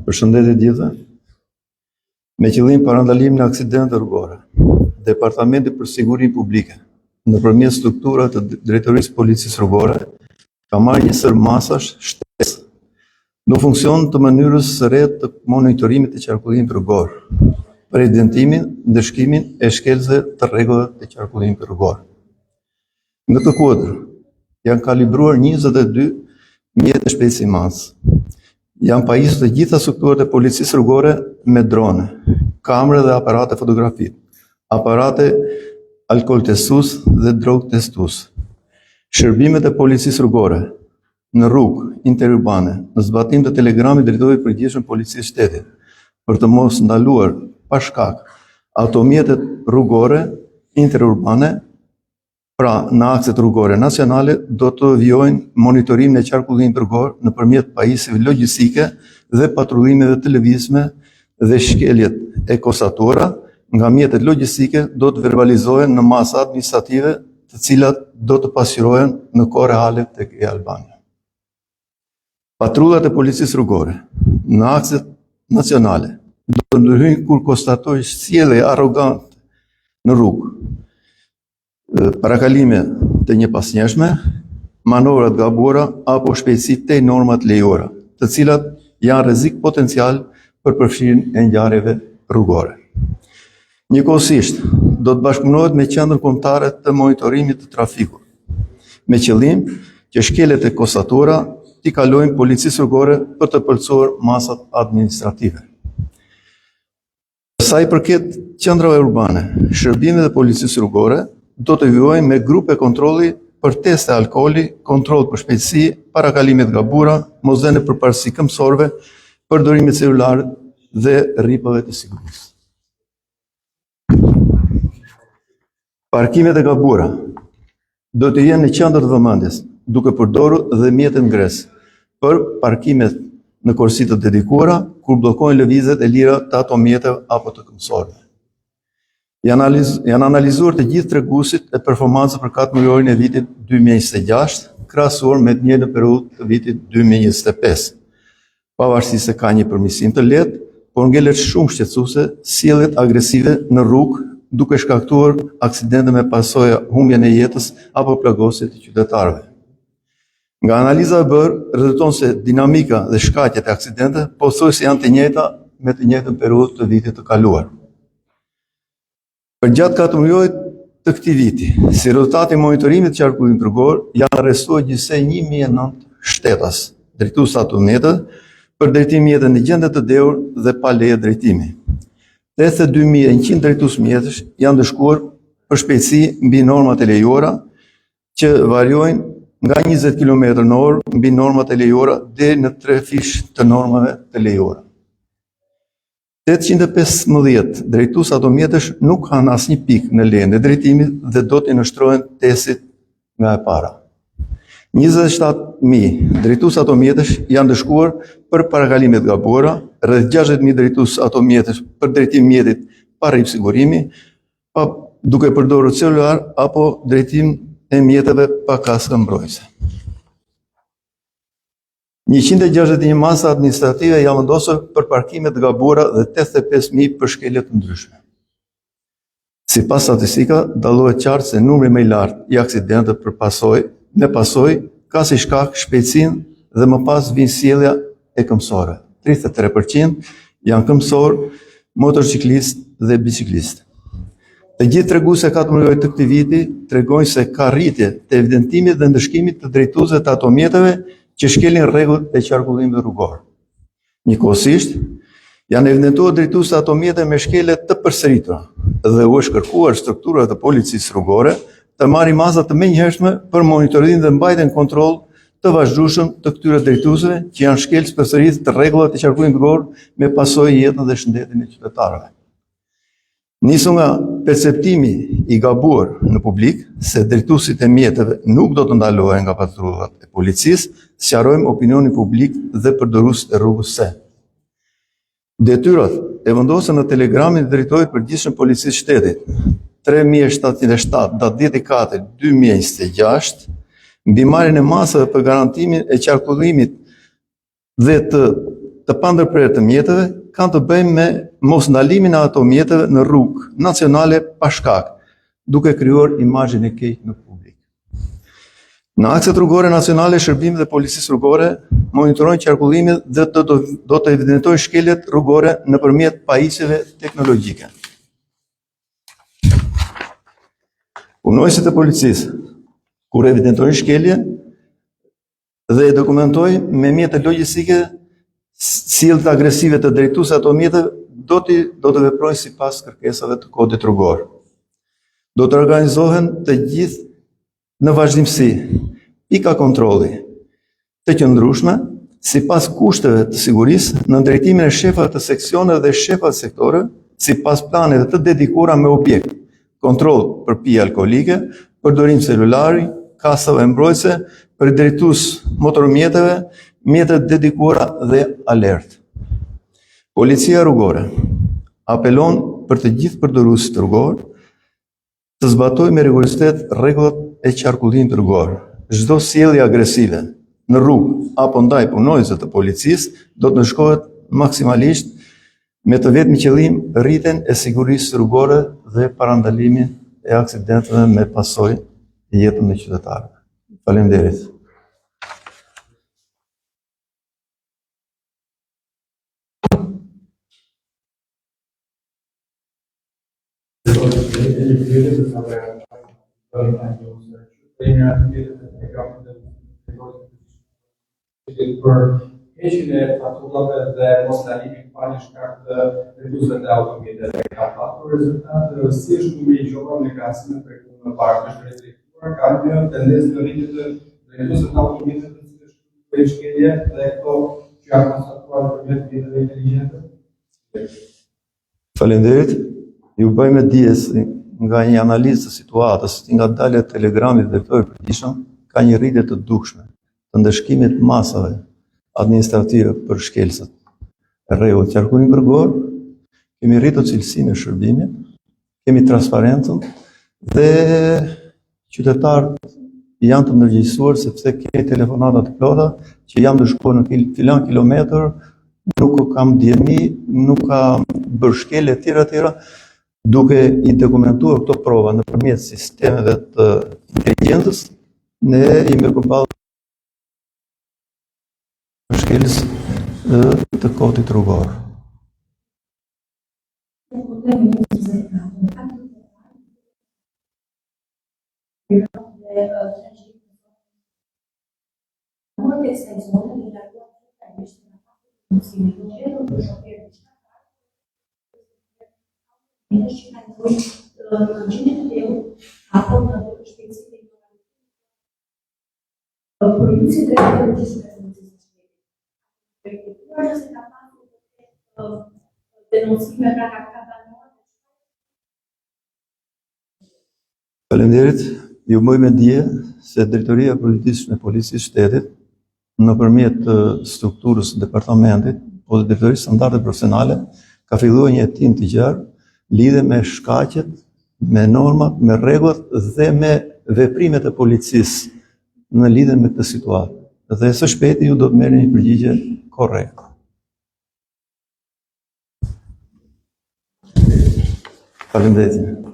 Përshëndetje gjithëve. Me qëllim parandalimin e aksidenteve rrugore, Departamenti për Sigurinë Publike, nëpërmjet strukturave të Drejtorisë Policisë Rrugore, ka marrë një sër masash shtesë në funksion të mënyrës së re të monitorimit të qarkullimit rrugor, për evidentimin, ndëshkimin e shkelësve të rregullave të qarkullimit rrugor. Në këtë kuadër janë kalibruar 22 mjete shpejtësimans. Janë pajisur të gjitha strukturat e policisë rrugore me drone, kamera dhe aparate fotografi, aparate alkool testues dhe drog testues. Shërbimet e policisë rrugore në rrugë interurbane në zbatim të telegramit drejtorit përgjithshëm policisë shtetit për të mos ndaluar pa shkak automjetet rrugore interurbane. Pra, në akset rrugore nacionale do të vijojnë monitorimin e qarkullimit rrugor nëpërmjet pajisjeve logjistike dhe patrullimeve televizme dhe shkeljet e konstatora nga mjetet logjistike do të verbalizohen në masa administrative të cilat do të pasqyrohen në kohë reale tek e-Albania. Patrullat e policisë rrugore në akset nacionale do të ndryhyjnë kur konstatojnë sjellje arrogante në rrugë, parakalime të një pasnjëshme, manovrat gabuara apo shpejtësi te normat lejuara, të cilat janë rrezik potencial për përfshirjen e ngjarjeve rrugore. Njëkohësisht, do të bashkëpunohet me qendrën kombëtare të monitorimit të trafikut, me qëllim që shkeljet e konstatora t'i kalojnë policisë rrugore për të plotësuar masat administrative. Sa i përket qendrave urbane, shërbimet e policisë rrugore do të vijojnë me grupe kontrolli për teste alkooli, kontroll për shpejtësi, parakalimet gabuara, mosdhënie për parësi këmbësorëve, përdorimit celularit dhe rripave të sigurisë. Parkimet e gabuara do të jenë në qendër të vëmendjes, duke përdorur dhe mjete ngres për parkimet në korsi të dedikuara, kur bllokojnë lëvizjet e lira të automjeteve apo të këmbësorëve. Janë analizuar të gjithë treguesit e performancës për 4 muajorin e vitit 2026, krahasuar me të njëjtën periudhë të vitit 2025. Pavarësisht se ka një përmirësim të lehtë, por ngelet shumë shqetësuese sjelljet agresive në rrugë, duke shkaktuar aksidente me pasojë humbjen e jetës apo plagosje të qytetarëve. Nga analiza e bërë, rezulton se dinamika dhe shkaqjet e aksidenteve pothuajse janë të njëjta me të njëjtën periudhë të vitit të kaluar. Për gjatë 4 muajit të këtij viti, si rezultati i monitorimit të qarkullimit rrugor, janë arrestuar gjithsej 1009 shtetas, drejtues automjeteve, për drejtim mjeteve në gjendje të dhëur dhe pa leje drejtimi. 82.100 drejtues mjetësh janë dëshkuar për shpejtësi mbi normat e lejuara, që variojnë nga 20 km/h mbi normat e lejuara deri në 3 fish të normave të lejuara. 815 drejtues automjetësh nuk kanë asnjë pikë në lejen e drejtimit dhe do të nënshtrohen testit nga e para. 27.000 drejtues automjetësh janë dëshkuar për parakalimet gabuara, rreth 60.000 drejtues automjetësh për drejtim mjetit pa rrip sigurimi, duke përdorur celular apo drejtim e mjeteve pa kaskë mbrojtëse. 161 masa administrative janë vendosur për parkimet të gabuara dhe 85.000 për shkelje të ndryshme. Sipas statistika, dallohet qartë se numri më i lartë i aksidenteve në pasojë ka si shkak shpejtësinë dhe më pas vjen sjellja e këmbësorëve. 33% janë këmbësorë, motorciklistë dhe biciklistë. Të gjithë treguesit e 4 muajit të këtij viti tregojnë se ka rritje të evidentimit dhe ndëshkimit të drejtuesve të automjeteve që shkelin rregullat e qarkullimit rrugor. Njëkohësisht, janë evidentuar drejtues të automjeteve me shkelje të përsëritura dhe u është kërkuar strukturave të policisë rrugore të marrin masa të menjëhershme për monitorim dhe mbajtjen kontroll të vazhdueshëm të këtyre drejtuesve që janë shkelës përsëritës të rregullat e qarkullimit rrugor me pasojë jetën dhe shëndetin e qytetarëve. Nisur nga perceptimi i gabuar në publik se drejtuesit e mjeteve nuk do të ndalohen nga patrullat e policisë, sqarojmë opinionin publik dhe përdoruesit e rrugës se detyrat e vendosura në telegramin e drejtorit përgjithshëm policisë shtetit 3707 datë 10/4/2026 mbi marrjen e masave për garantimin e qarkullimit dhe të pandërprerë të mjeteve kanë të bëjmë me mos ndalimin e ato mjeteve në rrugë nacionale pa shkak, duke krijuar imazhin e keq në publik. Në akset rrugore nacionale, shërbimet e policisë rrugore monitorojnë qarkullimin dhe do të evidentojnë shkeljet rrugore nëpërmjet pajisjeve teknologjike. Punojësit e policisë, kur evidentojnë shkelje dhe e dokumentojnë me mjete logjistike sjelljet agresive të drejtuesve ato mjete, do të veprojnë sipas kërkesave të kodit rrugor. Do të organizohen të gjithë në vazhdimsi, pika kontrolli të qëndrueshme sipas kushteve të sigurisë në drejtimin e shefave të seksioneve dhe shefave të sektorëve, sipas planeve të dedikuara me objekt, kontroll për pije alkoolike, përdorim celulari, kasave mbrojtëse, për drejtues motormjeteve, mjetet dedikuara dhe alert. Policia rrugore apelon për të gjithë përdoruesit rrugor të zbatojnë me rigorizitet rregullat e qarkullimit rrugor. Çdo sjellje agresive në rrugë apo ndaj punonjësve të policisë do të ndëshkohet maksimalisht me të vetmi qëllim rritjen e sigurisë rrugore dhe parandalimin e aksidenteve me pasojë jetën e qytetarëve. Faleminderit. Për heqjen e fatullave dhe mos ndalimin pa një shkak të drejtuesve të automjeteve. Ka patur rezultate si është numri i gjokave në krahasim me në parë është rrezikuar, ka një tendencë në rritje të drejtuesve të automjeteve të cilësh për shkelje dhe këto që janë konstatuar përmes mjeteve inteligjente. Faleminderit. Ju bëjmë dijes nga një analizë të situatës, nga dalja e telegramit dhe këto e përgjithshëm, ka një rritje të dukshme të ndëshkimit masave administrative për shkelësat e rregullt qarkullimit rrugor, kemi rritur cilësinë e shërbimit, kemi transparencën dhe qytetarët janë të ndërgjegjësuar sepse kemi telefonata të plota që jam të shkuar në filan kilometër, nuk kam djeni, nuk kam bërë shkelje tjera, duke i dokumentuar këto prova nëpërmjet sistemeve të inteligjencës, ne jemi përballë shkeljes të kodit rrugor. Faleminderit, ju bëjmë dije se Drejtoria e Përditshme e Policisë Shtetit nëpërmjet strukturës së departamentit, po dhe Drejtorisë Standarde Profesionale, ka filluar një hetim të gjerë lidhe me shkaqet, me normat, me rregullat dhe me veprimet e policisë në lidhje me këtë situatë. Dhe së shpejti ju do të merrni një përgjigje korrekte. Faleminderit.